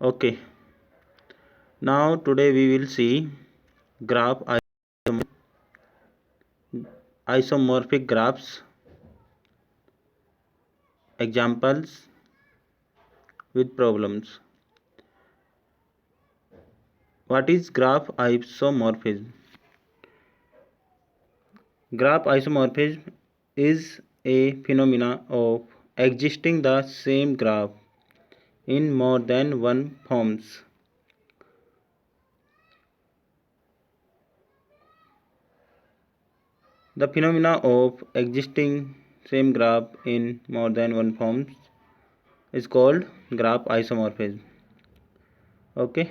Okay, now today we will see graph isomorphic graphs examples with problems. What is graph isomorphism? Graph isomorphism is a phenomena of existing the same graph in more than one forms. The phenomena of existing same graph in more than one forms is called graph isomorphism. Okay,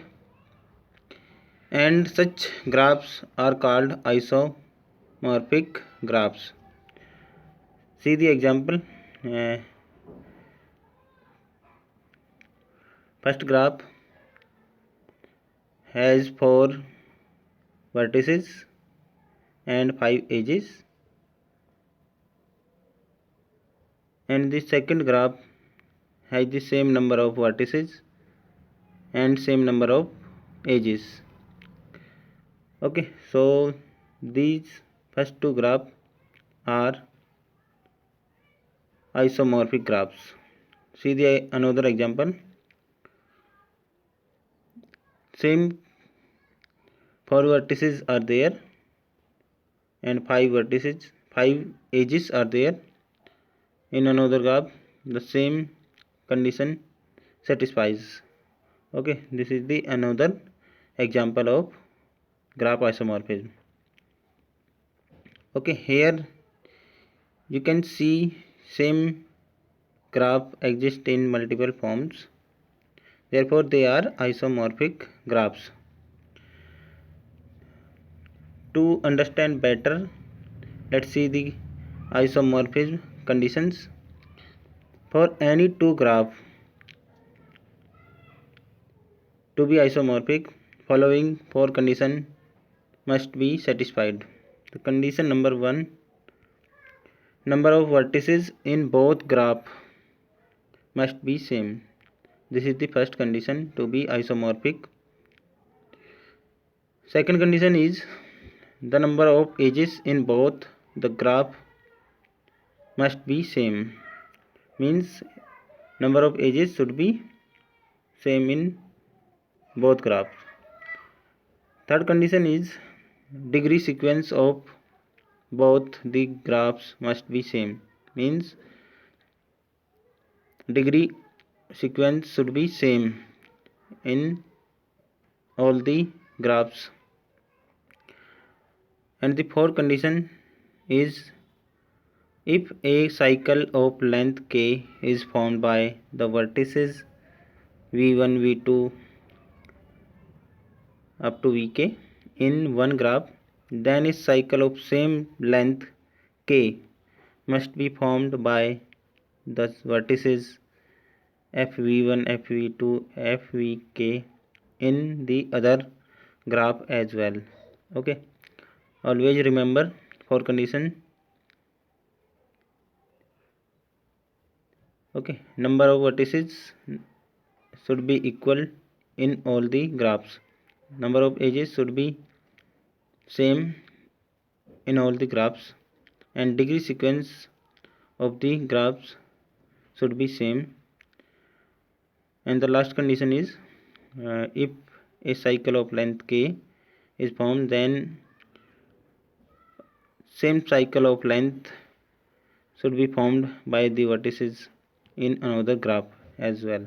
and such graphs are called isomorphic graphs. See the example. Uh, First graph has 4 vertices and 5 edges, and the second graph has the same number of vertices and same number of edges. Okay, so these first two graphs are isomorphic graphs. See the another example. Same 4 vertices are there and 5 edges are there. In another graph the same condition satisfies. Okay, this is the another example of graph isomorphism. Okay, here you can see same graph exist in multiple forms, therefore they are isomorphic graphs. To understand better, let's see the isomorphism conditions. For any two graphs to be isomorphic, following 4 conditions must be satisfied. The condition number 1, number of vertices in both graphs must be same. This is the first condition to be isomorphic. Second condition is the number of edges in both the graph must be same. Means number of edges should be same in both graphs. Third condition is degree sequence of both the graphs must be same. Means degree sequence should be same in all the graphs. And the fourth condition is if a cycle of length k is formed by the vertices v1 v2 up to vk in one graph, then a cycle of same length k must be formed by the vertices fv1 fv2 fvk in the other graph as well. Okay, always remember for condition. Okay, number of vertices should be equal in all the graphs, number of edges should be same in all the graphs, and degree sequence of the graphs should be same. And the last condition is if a cycle of length k is formed, then same cycle of length should be formed by the vertices in another graph as well.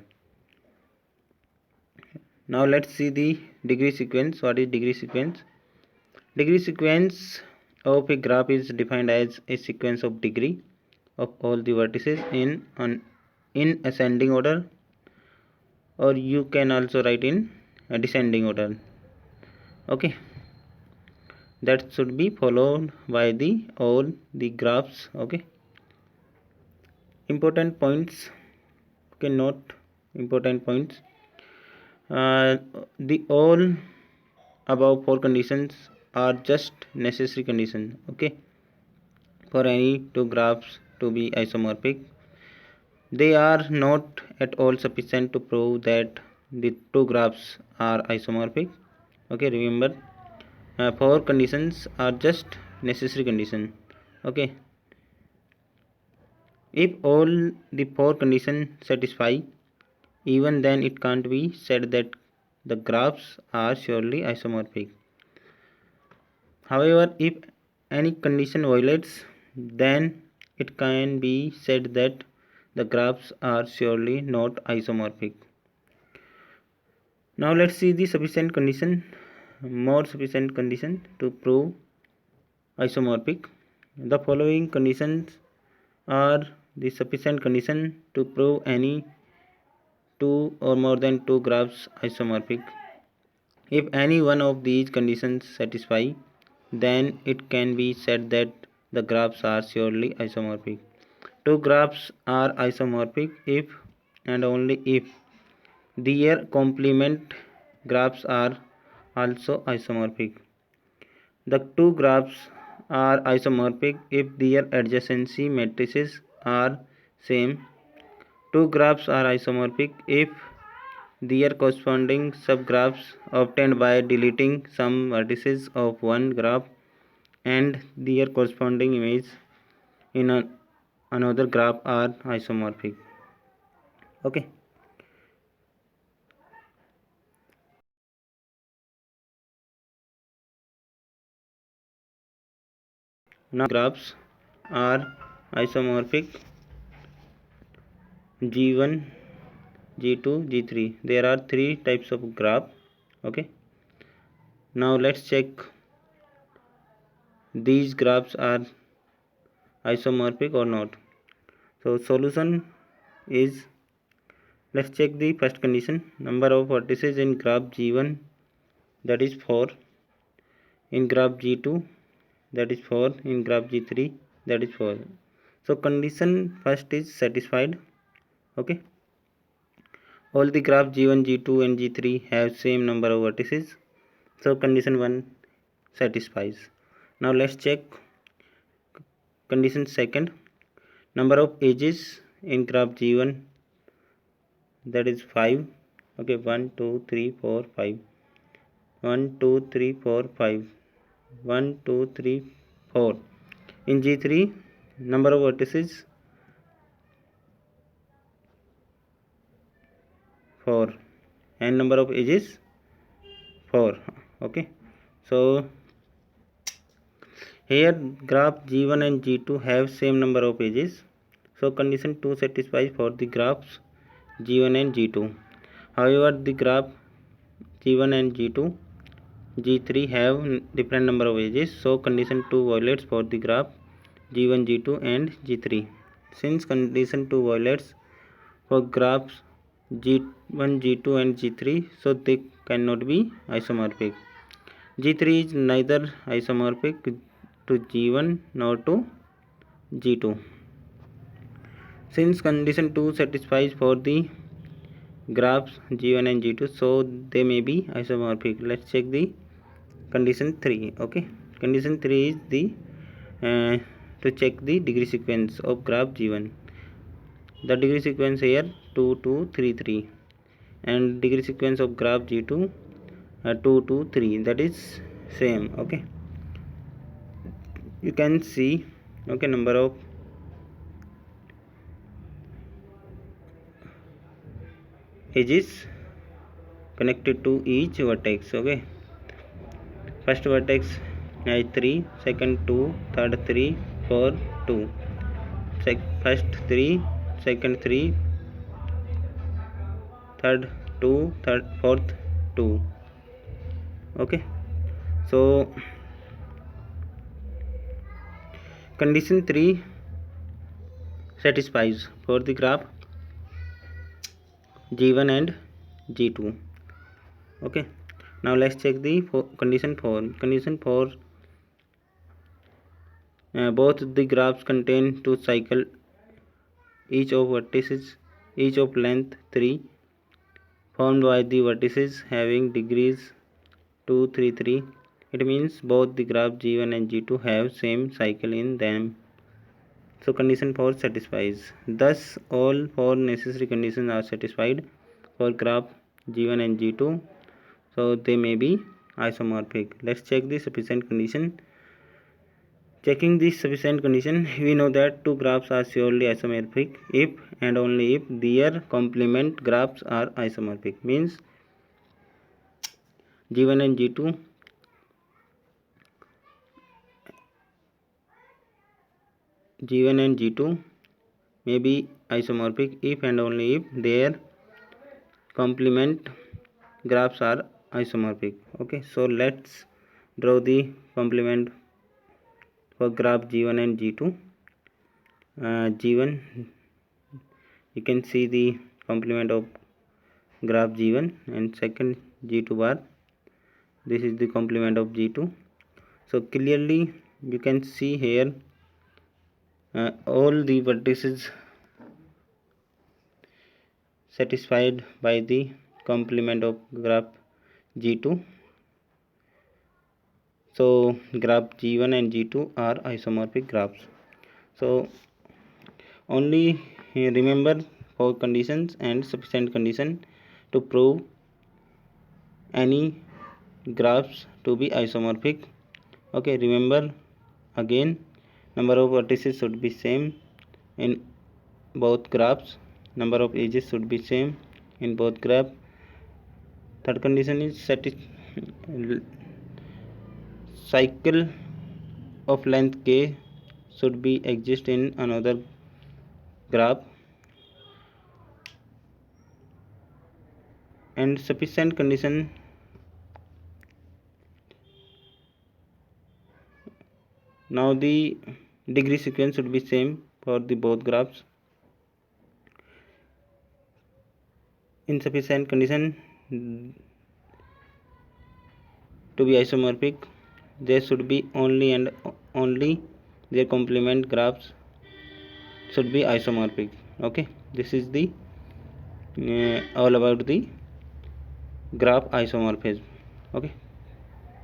Now let's see the degree sequence. What is degree sequence? Degree sequence of a graph is defined as a sequence of degree of all the vertices in ascending order, or you can also write in a descending order. Okay, that should be followed by the all the graphs. Okay, important points. Okay, note important points. The all above 4 conditions are just necessary conditions. Okay, for any two graphs to be isomorphic, they are not at all sufficient to prove that the two graphs are isomorphic. Okay, remember, four conditions are just necessary condition. Okay, if all the four conditions satisfy, even then it can't be said that the graphs are surely isomorphic. However, if any condition violates, then it can be said that the graphs are surely not isomorphic. Now let's see the sufficient condition, more sufficient condition to prove isomorphic. The following conditions are the sufficient condition to prove any two or more than two graphs isomorphic. If any one of these conditions satisfy, then it can be said that the graphs are surely isomorphic. Two graphs are isomorphic if and only if their complement graphs are also isomorphic. The two graphs are isomorphic if their adjacency matrices are same. Two graphs are isomorphic if their corresponding subgraphs obtained by deleting some vertices of one graph and their corresponding image in another graph are isomorphic. Okay. Now graphs are isomorphic G1, G2, G3. There are three types of graph. Okay. Now let's check these graphs are isomorphic or not. So solution is, let's check the first condition. Number of vertices in graph G1, that is 4. In graph G2, that is 4. In graph G3, that is 4. So condition first is satisfied. Okay. All the graphs G1, G2 and G3 have same number of vertices. So condition 1 satisfies. Now let's check condition second. Number of edges in graph G1, that is 5. Okay, 1 2 3 4 5. 1 2 3 4 5. 1 2 3 4. In G3, number of vertices 4 and number of edges 4. Okay, so here graph G1 and G2 have same number of edges. So condition 2 satisfies for the graphs G1 and G2. However, the graph G1 and G2, G3 have different number of edges. So condition 2 violates for the graph G1, G2 and G3. Since condition 2 violates for graphs G1, G2 and G3, so they cannot be isomorphic. G3 is neither isomorphic to G1 nor to G2. Since condition 2 satisfies for the graphs G1 and G2, so they may be isomorphic. Let's check the condition 3. Okay, condition 3 is the to check the degree sequence of graph G1. The degree sequence here 2 2 3 3 and degree sequence of graph G2 2 2 3, that is same. Okay, you can see, okay, number of edges connected to each vertex. Okay, first vertex has 3, second 2, third 3, 4 2. First 3, second 3, third 2, fourth 2. Okay, so condition 3 satisfies for the graph G1 and G2. Okay, now let's check the condition 4. Condition 4, both the graphs contain two cycles, each of vertices, each of length 3, formed by the vertices having degrees 2 3 3. It means both the graph G1 and G2 have same cycle in them. So condition 4 satisfies. Thus all four necessary conditions are satisfied for graph G1 and G2, so they may be isomorphic. Let's check the sufficient condition. Checking the sufficient condition, we know that two graphs are surely isomorphic if and only if their complement graphs are isomorphic. Means G1 and G2 may be isomorphic if and only if their complement graphs are isomorphic. Okay, so let's draw the complement for graph G1 and G2. G1, you can see the complement of graph G1, and second G2 bar, this is the complement of G2. So clearly you can see here all the vertices satisfied by the complement of graph G2. So graph G1 and G2 are isomorphic graphs. So only remember for conditions and sufficient condition to prove any graphs to be isomorphic. Okay, remember again, number of vertices should be same in both graphs, number of edges should be same in both graphs. Third condition is cycle of length k should be exist in another graph, and sufficient condition now the degree sequence should be same for the both graphs. In sufficient condition to be isomorphic, there should be only and only their complement graphs should be isomorphic. Okay, this is the all about the graph isomorphism. Okay,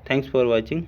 thanks for watching.